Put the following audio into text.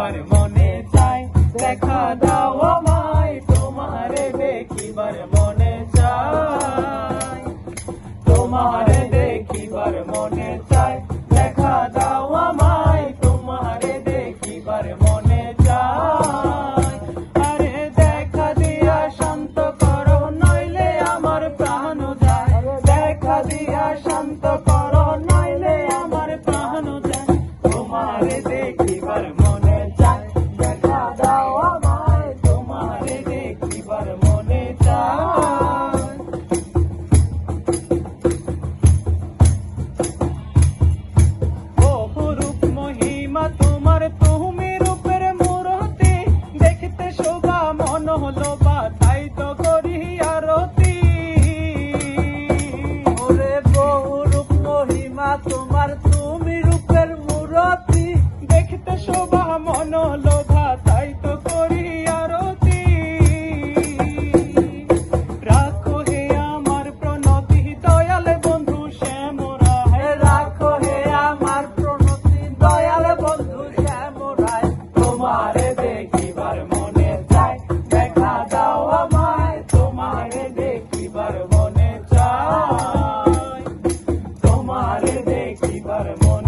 দেখিবার মনে চায়, দেখা দাও আমায়, তোমারে দেখিবার মনে চায়, তোমারে দেখিবার মনে চায়, দেখা দাও আমায়, তোমারে দেখিবার মনে চায়। আরে দেখা দিয়া শান্ত করো, নইলে আমার প্রাণ যায়, দেখা দিয়া শান্ত করো, নইলে আমার প্রাণ যায়, তোমারে দেখিবার মনে চায়, দেখা দাও আমায়, তোমারে দেখিবার মনে চায়। অপরূপ মহিমা তোমার, তুমি রূপের মূরতি, দেখতে শোভা মন হলো বা, তাই তো করি আরতি। ওরে বহুরূপ মহিমা তোমার, তুমি রূপের মূরতি, দেখতে শোভা মন হলো বা, তাই তো করি আরতি। রাখো হে আমার প্রণতি, দয়াল বন্ধু শ্যামরায়, রাখো হে আমার প্রণতি, দয়াল বন্ধু শ্যামরায়। তোমারে দেখিবার মনে চায়, দেখা দাও আমায়, তোমারে দেখিবার মনে চায়, তোমারে দেখিবার মনে